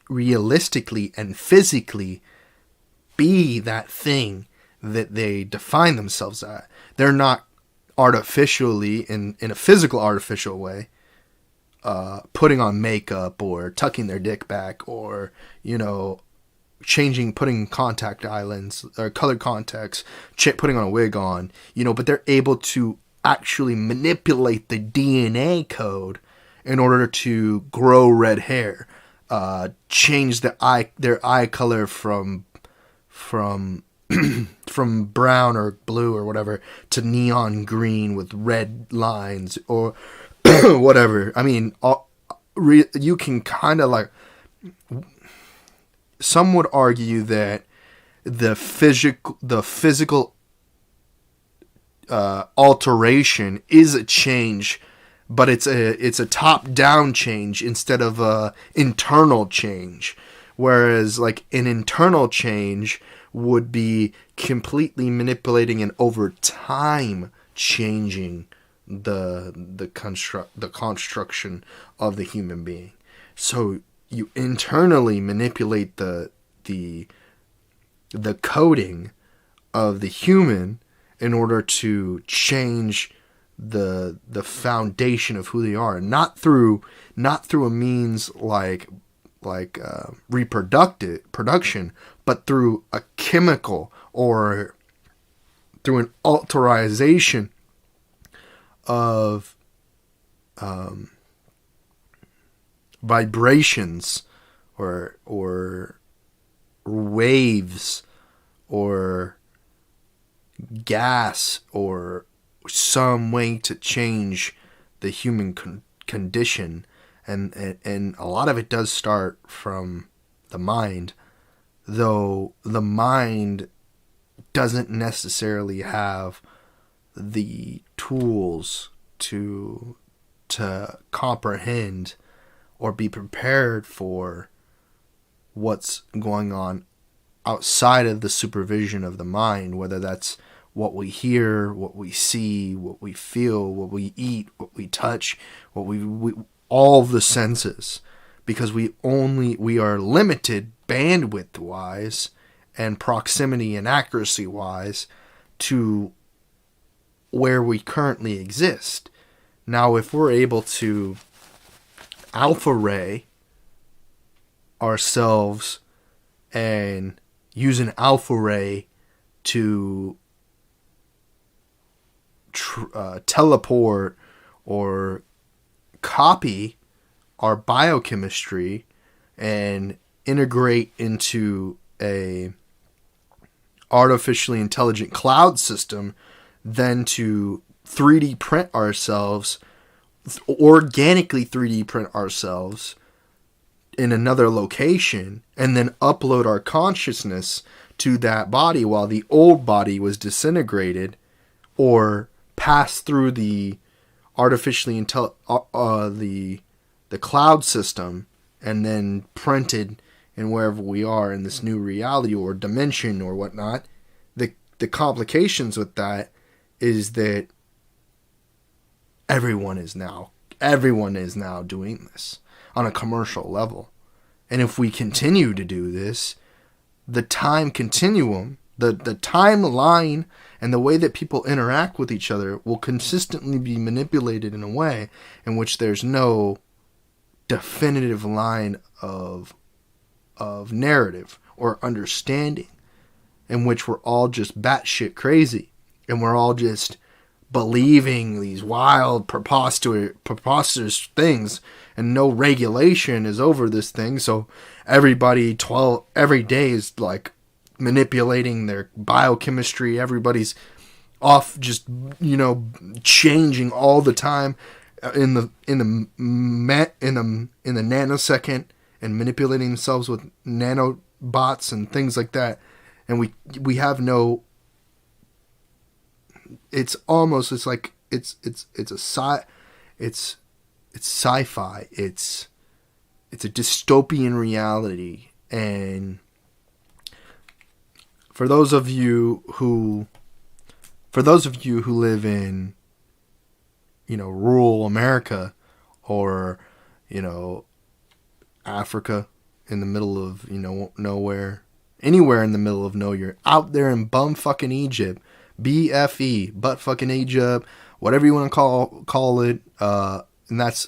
realistically and physically be that thing that they define themselves at. They're not artificially, in a physical artificial way, putting on makeup or tucking their dick back or, putting contact islands or colored contacts, putting on a wig on, but they're able to actually manipulate the DNA code in order to grow red hair, change their eye color from brown or blue or whatever to neon green with red lines or whatever. I mean, you can kind of like, some would argue that the physical alteration is a change, but it's a top-down change instead of a internal change. Whereas, like, an internal change would be completely manipulating and over time changing the construction of the human being. So you internally manipulate the coding of the human in order to change the foundation of who they are, not through a means like production, but through a chemical or through an alteration of vibrations or waves or gas or some way to change the human condition. And a lot of it does start from the mind, though the mind doesn't necessarily have the tools to comprehend or be prepared for what's going on outside of the supervision of the mind, whether that's what we hear, what we see, what we feel, what we eat, what we touch, what we all of the senses, because we are limited bandwidth wise and proximity and accuracy wise to where we currently exist. Now, if we're able to alpha ray ourselves and use an alpha ray to teleport or copy our biochemistry and integrate into a artificially intelligent cloud system, then to 3D print ourselves, organically 3D print ourselves in another location, and then upload our consciousness to that body while the old body was disintegrated or passed through the artificially the cloud system and then printed in wherever we are in this new reality or dimension or whatnot. The complications with that is that everyone is now doing this on a commercial level. And if we continue to do this, the time continuum, the timeline and the way that people interact with each other will consistently be manipulated in a way in which there's no definitive line of narrative or understanding, in which we're all just batshit crazy and we're all just believing these wild, preposterous things, and no regulation is over this thing. So every day is like manipulating their biochemistry. Everybody's off, just changing all the time in the nanosecond, and manipulating themselves with nanobots and things like that. And we have no. It's sci-fi. It's a dystopian reality. And for those of you who live in rural America or Africa, in the middle of nowhere, anywhere in the middle of nowhere, out there in bumfucking Egypt, BFE, butt fucking Egypt, whatever you want to call it, and that's,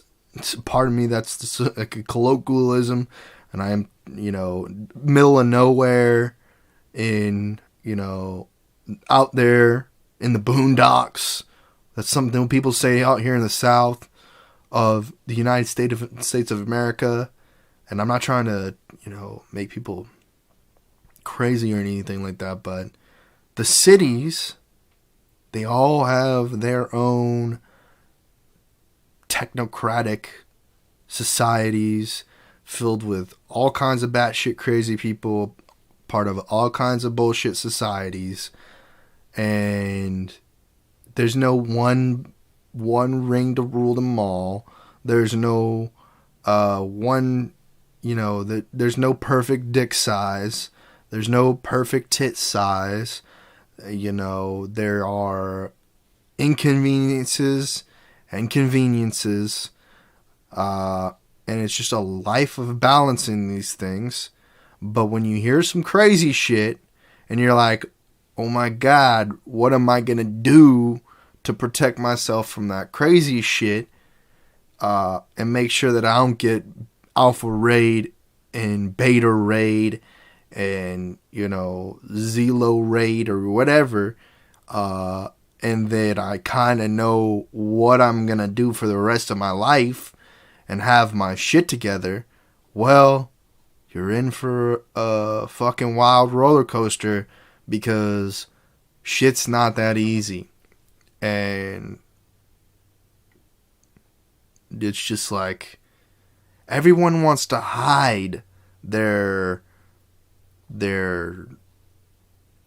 pardon me, that's just like a colloquialism, and I am middle of nowhere in out there in the boondocks. That's something people say out here in the South of the United States of America. And I'm not trying to, make people crazy or anything like that, but the cities, they all have their own technocratic societies filled with all kinds of batshit crazy people, part of all kinds of bullshit societies. And there's no one ring to rule them all. There's no there's no perfect dick size. There's no perfect tit size. There are inconveniences and conveniences. And it's just a life of balancing these things. But when you hear some crazy shit and you're like, oh my God, what am I going to do to protect myself from that crazy shit? And make sure that I don't get alpha raid and beta raid and Zelo raid or whatever, and that I kind of know what I'm gonna do for the rest of my life and have my shit together. Well, you're in for a fucking wild roller coaster, because shit's not that easy. And it's just like everyone wants to hide their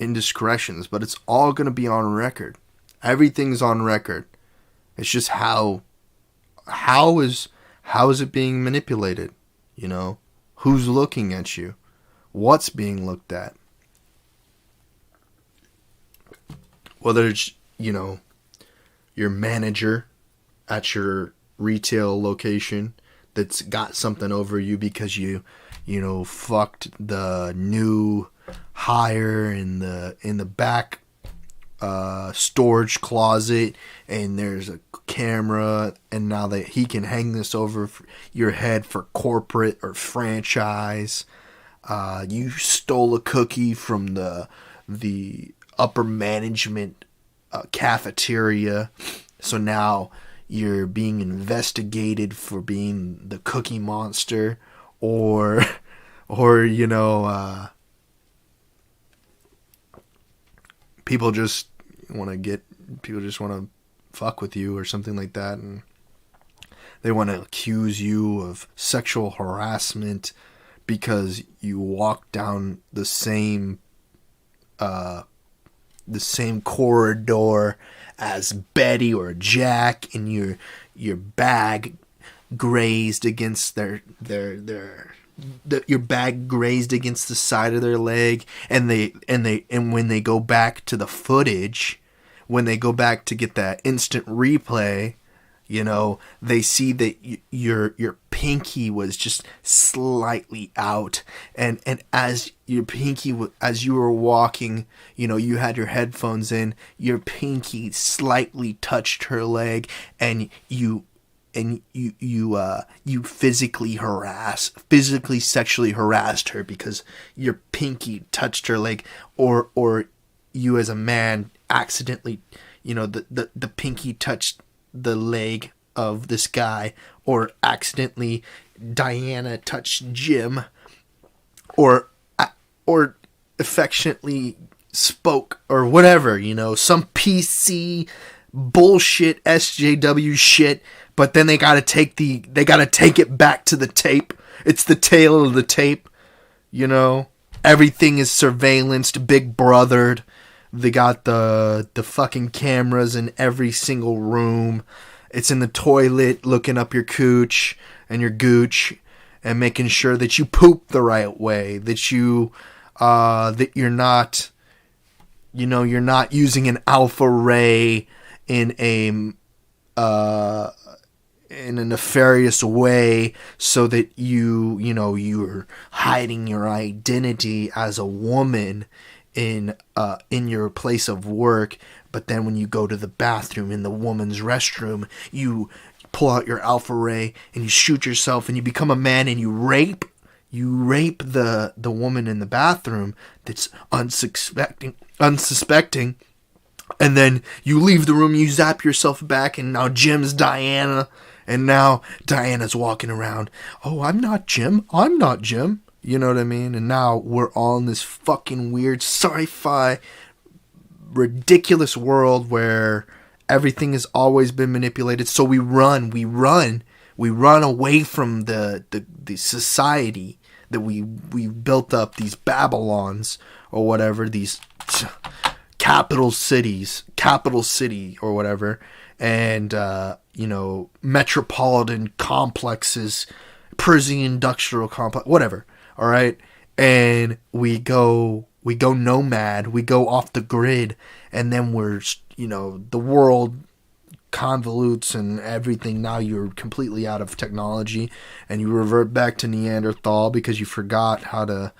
indiscretions, but it's all going to be on record. Everything's on record. It's just how is it being manipulated? Who's looking at you? What's being looked at? Whether it's, your manager at your retail location that's got something over you because you fucked the new tire in the back storage closet, and there's a camera, and now that he can hang this over your head for corporate or franchise. You stole a cookie from the upper management cafeteria, so now you're being investigated for being the cookie monster, or people just want to fuck with you or something like that, and they want to accuse you of sexual harassment because you walk down the same corridor as Betty or Jack, and your bag grazed against your bag grazed against the side of their leg, and when they go back to the footage, when they go back to get that instant replay, they see that your pinky was just slightly out, and as your pinky, as you were walking, you had your headphones in, your pinky slightly touched her leg, and you physically sexually harassed her because your pinky touched her leg, or you as a man accidentally, the pinky touched the leg of this guy, or accidentally Diana touched Jim, or affectionately spoke, or whatever, some PC bullshit SJW shit, but then they gotta take it back to the tape. It's the tail of the tape, everything is surveillanced, big brothered. They got the fucking cameras in every single room. It's in the toilet, looking up your cooch and your gooch, and making sure that you poop the right way, that you're not using an alpha ray in a nefarious way, so that you're hiding your identity as a woman in your place of work. But then when you go to the bathroom in the woman's restroom, you pull out your alpha ray and you shoot yourself, and you become a man, and you rape the woman in the bathroom that's unsuspecting, and then you leave the room, you zap yourself back, and now Jim's Diana, and now Diana's walking around, oh, I'm not Jim, you know what I mean? And now we're all in this fucking weird sci-fi ridiculous world where everything has always been manipulated. So we run away from the society that we built up, these Babylons or whatever, these capital city or whatever, and metropolitan complexes, Persian industrial complex, whatever. All right, and we go nomad, we go off the grid, and then the world convolutes and everything. Now you're completely out of technology, and you revert back to Neanderthal because you forgot how to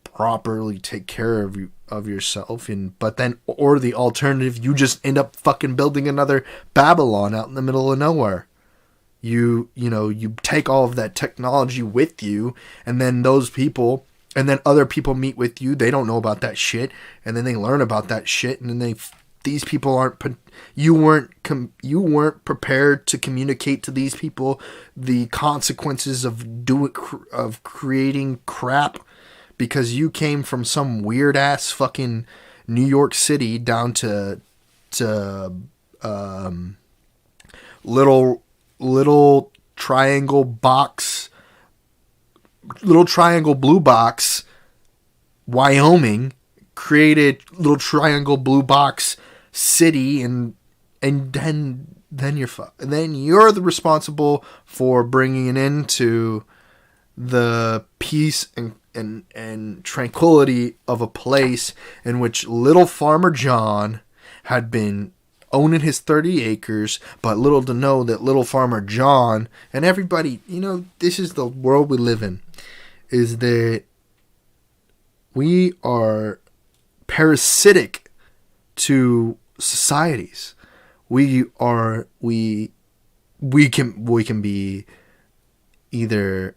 properly take care of yourself. But then the alternative, you just end up fucking building another Babylon out in the middle of nowhere. You take all of that technology with you, and then other people meet with you. They don't know about that shit, and then they learn about that shit, and then these people you weren't prepared to communicate to these people the consequences of creating crap, because you came from some weird ass fucking New York City down to little triangle blue box, Wyoming, created little triangle blue box city, and then you're the responsible for bringing an end to the peace and tranquility of a place in which little Farmer John had been owning his 30 acres, but little to know that little Farmer John and everybody, this is the world we live in, is that we are parasitic to societies. We can be either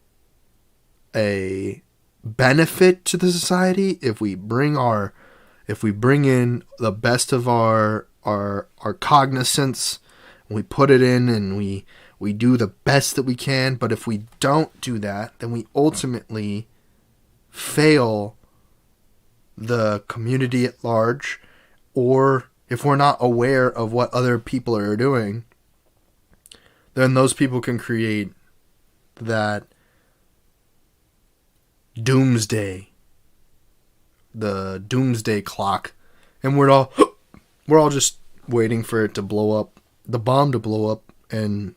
a benefit to the society if we bring in the best of our cognizance, and we put it in, and we do the best that we can. But if we don't do that, then we ultimately fail the community at large. Or if we're not aware of what other people are doing, then those people can create that doomsday, the doomsday clock, and we're all just waiting for it to blow up, the bomb to blow up, and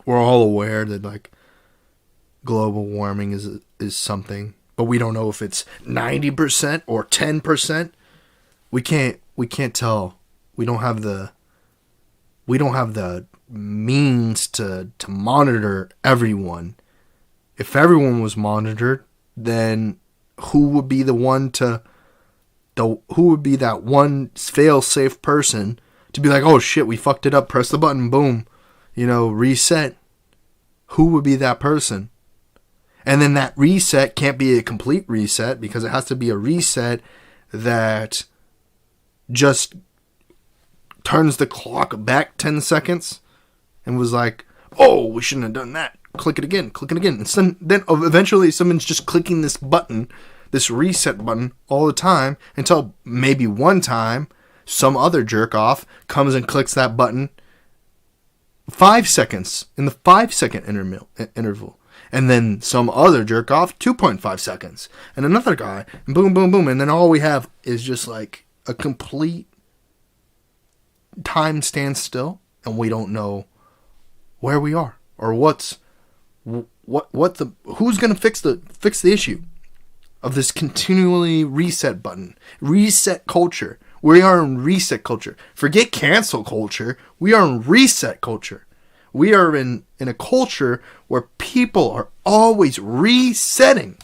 we're all aware that like global warming is something, but we don't know if it's 90% or 10%. We can't tell. We don't have the means to monitor everyone. If everyone was monitored, then who would be that one fail-safe person to be like, oh shit, we fucked it up, press the button, boom, reset? Who would be that person? And then that reset can't be a complete reset, because it has to be a reset that just turns the clock back 10 seconds and was like, oh, we shouldn't have done that. Click it again. And then eventually someone's just clicking this button, this reset button, all the time, until maybe one time some other jerk off comes and clicks that button 5 seconds in the 5-second interval. And then some other jerk off 2.5 seconds. And another guy. And boom, boom, boom. And then all we have is just like a complete time standstill, and we don't know where we are or who's going to fix the issue of this continually reset button, reset culture. We are in reset culture. Forget cancel culture. We are in reset culture. We are in a culture where people are always resetting.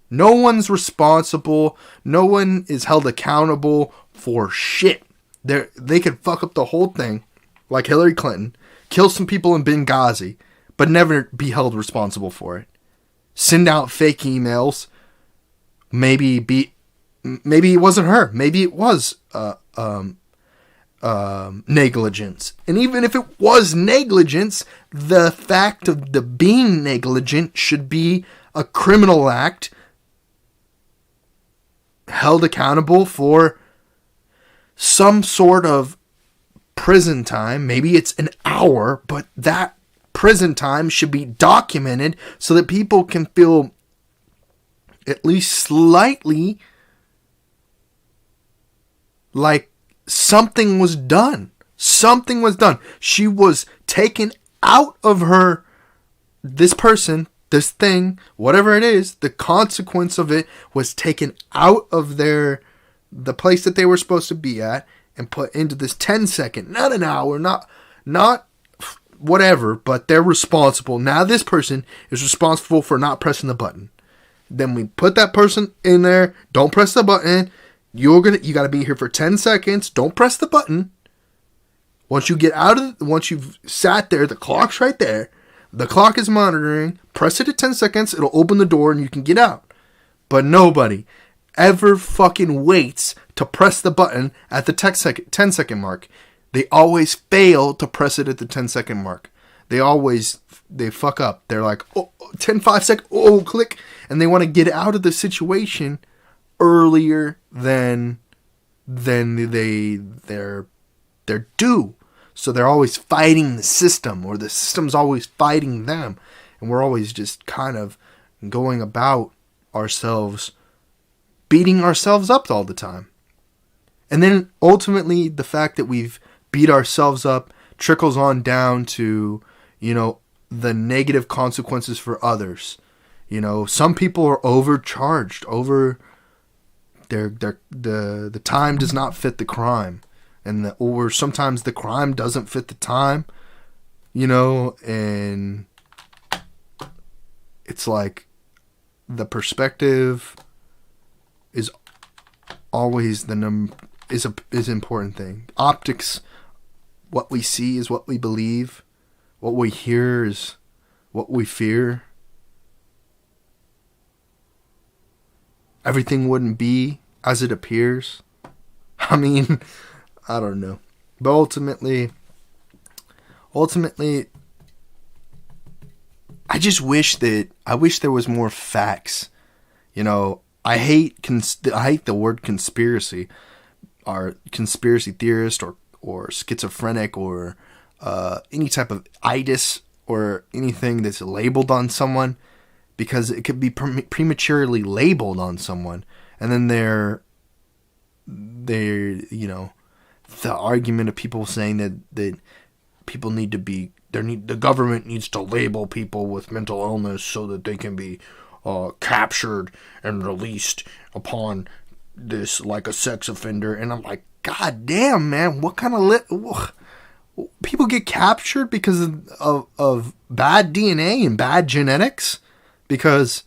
No one's responsible. No one is held accountable for shit. They could fuck up the whole thing, like Hillary Clinton, kill some people in Benghazi, but never be held responsible for it. Send out fake emails. Maybe it wasn't her. Maybe it was negligence. And even if it was negligence, the fact of the being negligent should be a criminal act, held accountable for some sort of prison time. Maybe it's an hour, but that prison time should be documented so that people can feel at least slightly like something was done. Something was done. She was taken out of this person, this thing, whatever it is, the consequence of it was taken out of the place that they were supposed to be at and put into this 10-second, not an hour, not whatever, but they're responsible. Now this person is responsible for not pressing the button. Then we put that person in there. Don't press the button. You got to be here for 10 seconds. Don't press the button. Once you've sat there, the clock's right there. The clock is monitoring. Press it at 10 seconds. It'll open the door and you can get out. But nobody ever fucking waits to press the button at the 10-second mark. They always fail to press it at the 10-second mark. They fuck up. They're like, 5 seconds, click. And they want to get out of the situation earlier than they're due. So they're always fighting the system, or the system's always fighting them. And we're always just kind of going about ourselves, beating ourselves up all the time. And then ultimately the fact that we've beat ourselves up trickles on down to, the negative consequences for others. Some people are overcharged, the time does not fit the crime, or sometimes the crime doesn't fit the time, and it's like the perspective is always is an important thing. Optics, what we see is what we believe. What we hear is what we fear. Everything wouldn't be as it appears. I mean, I don't know. But ultimately, I wish there was more facts. You know, I hate the word conspiracy, or conspiracy theorist, or schizophrenic, or any type of itis, or anything that's labeled on someone, because it could be prematurely labeled on someone, and then they're you know, the argument of people saying that people need to be the government needs to label people with mental illness so that they can be captured and released upon this, like a sex offender. And I'm like, God damn, man, what kind of people get captured because of bad DNA and bad genetics, because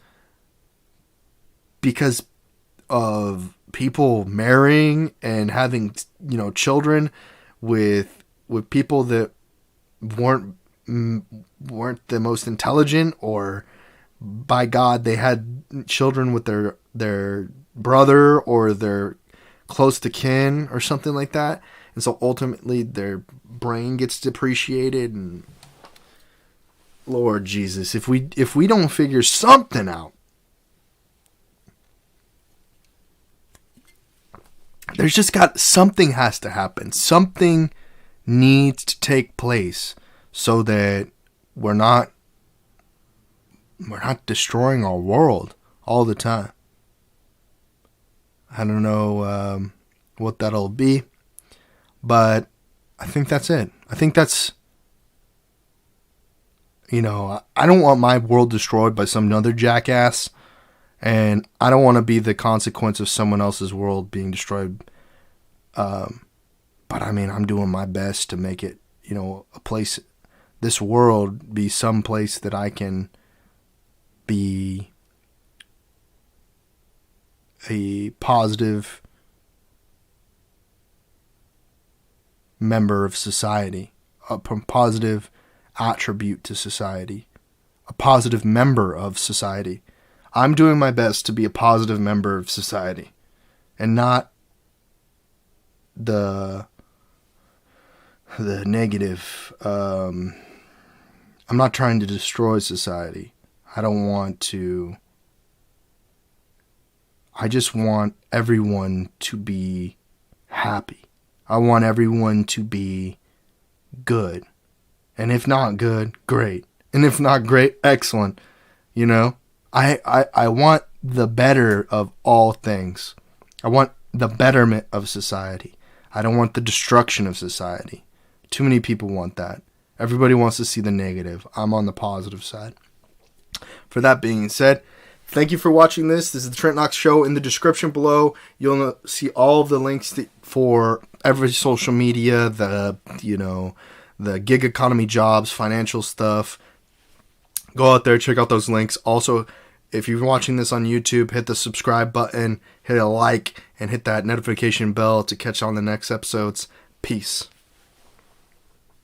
of people marrying and having, you know, children with people that weren't the most intelligent, or by God they had children with their brother or their close to kin or something like that, and so ultimately their brain gets depreciated. And Lord Jesus, if we don't figure something out, there's just something has to happen. Something needs to take place so that we're not destroying our world all the time. I don't know what that'll be, but I think that's it. I think that's, you know, I don't want my world destroyed by some other jackass, and I don't want to be the consequence of someone else's world being destroyed. But I mean, I'm doing my best to make it, you know, this world be some place that I can be a positive member of society, a positive attribute to society, a positive member of society. I'm doing my best to be a positive member of society, and not the negative. I'm not trying to destroy society. I don't want to. I just want everyone to be happy. I want everyone to be good. And if not good, great. And if not great, excellent. You know? I want the better of all things. I want the betterment of society. I don't want the destruction of society. Too many people want that. Everybody wants to see the negative. I'm on the positive side. For that being said, thank you for watching this. This is the Trent Knox Show. In the description below, you'll see all of the links for every social media, the gig economy jobs, financial stuff. Go out there, check out those links. Also, if you're watching this on YouTube, hit the subscribe button, hit a like, and hit that notification bell to catch on the next episodes. Peace.